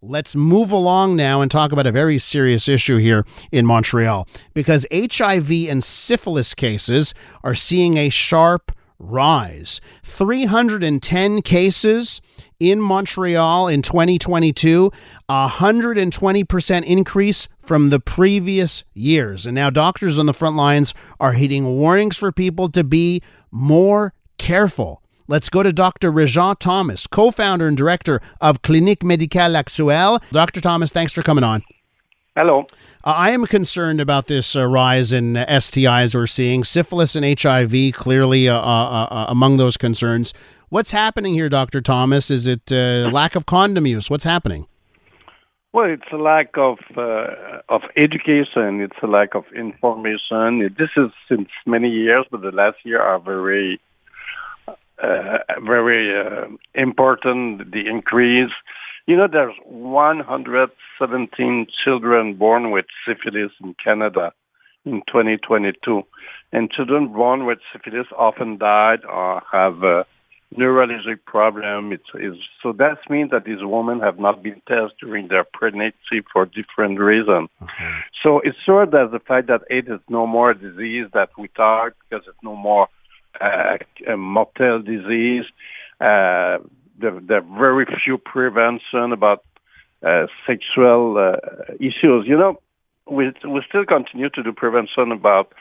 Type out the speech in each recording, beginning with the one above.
Let's move along now and talk about a very serious issue here in Montreal, because HIV and syphilis cases are seeing a sharp rise. 310 cases in Montreal in 2022, 120% increase from the previous years. And now doctors on the front lines are hitting warnings for people to be more careful. Let's go to Dr. Réjean Thomas, co-founder and director of Clinique médicale actuelle. Dr. Thomas, thanks for coming on. Hello. I am concerned about this rise in STIs we're seeing. Syphilis and HIV clearly among those concerns. What's happening here, Dr. Thomas? Is it lack of condom use? What's happening? Well, it's a lack of education. It's a lack of information. This is since many years, but the last year are very important, the increase. You know, there's 117 children born with syphilis in Canada in 2022. And children born with syphilis often died or have a neurologic problem. So that means that these women have not been tested during their pregnancy for different reasons. Okay. So it's sure that the fact that AIDS is no more a disease that we talk, because it's no more a mortal disease. There are very few prevention about sexual issues. You know, we still continue to do prevention about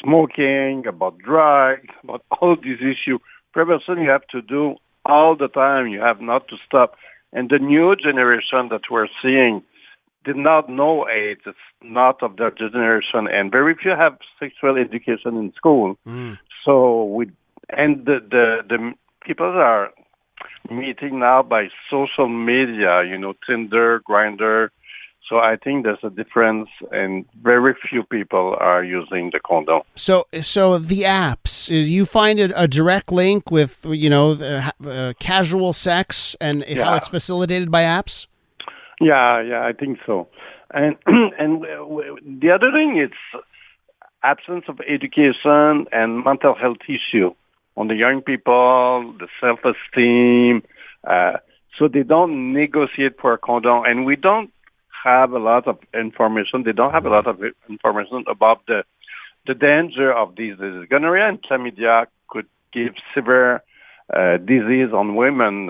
smoking, about drugs, about all these issues. Prevention you have to do all the time. You have not to stop. And the new generation that we're seeing did not know AIDS. It's not of their generation, and very few have sexual education in school. So the people are meeting now by social media, you know, Tinder, Grindr. So I think there's a difference, and very few people are using the condom. So the apps, you find a direct link with, you know, casual sex and how it's facilitated by apps? Yeah, I think so. And the other thing is absence of education and mental health issue on the young people, the self-esteem. So they don't negotiate for a condom, and we don't have a lot of information. They don't have a lot of information about the danger of these diseases. Gonorrhea and chlamydia could give severe disease on women,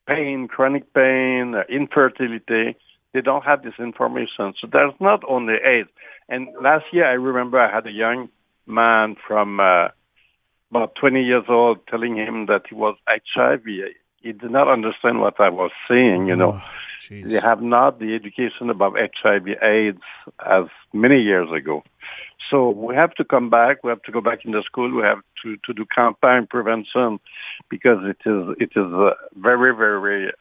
pain, chronic pain, infertility. They don't have this information. So there's not only AIDS. And last year, I remember I had a young man from about 20 years old telling him that he was HIV. He did not understand what I was saying, you know. They have not the education about HIV, AIDS as many years ago. So we have to come back. We have to go back in the school. We have to do campaign prevention, because it is very, very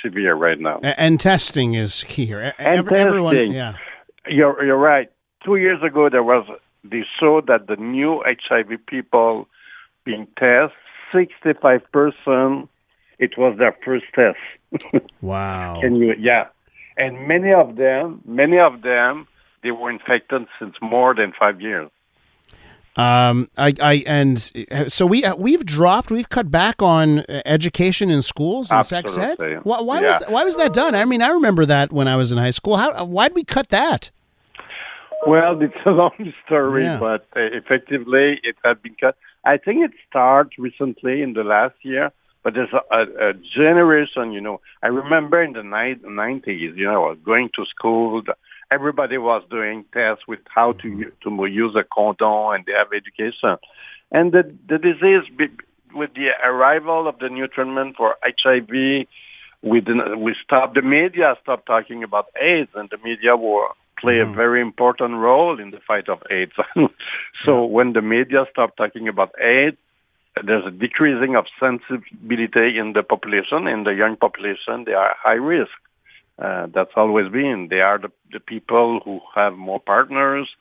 severe right now. And testing is key here. Everyone, yeah. You're right. 2 years ago, they showed that the new HIV people being tested, 65%, it was their first test. Wow. And many of them, they were infected since more than 5 years. So we've cut back on education in schools and sex ed. Why was that done? I mean, I remember that when I was in high school. Why did we cut that? Well, it's a long story, but effectively it had been cut. I think it started recently in the last year. But there's a generation, you know. I remember in the 90s, you know, I was going to school. Everybody was doing tests with how to use a condom, and they have education. And the disease, with the arrival of the new treatment for HIV, we stopped. The media stopped talking about AIDS, and the media play a very important role in the fight of AIDS. So when the media stopped talking about AIDS, there's a decreasing of sensibility in the population. In the young population, they are high risk. That's always been. They are the people who have more partners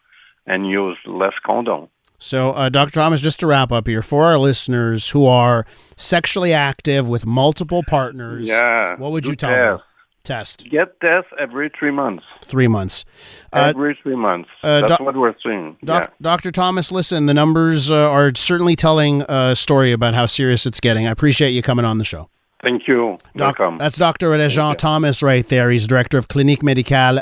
and use less condom. So, Dr. Thomas, just to wrap up here, for our listeners who are sexually active with multiple partners, what would you tell them? Test. Get tests every 3 months. 3 months. Every 3 months. That's what we're seeing. Dr. Thomas, listen, the numbers are certainly telling a story about how serious it's getting. I appreciate you coming on the show. Thank you. Welcome. That's Dr. Réjean Thomas right there. He's director of Clinique, médicale,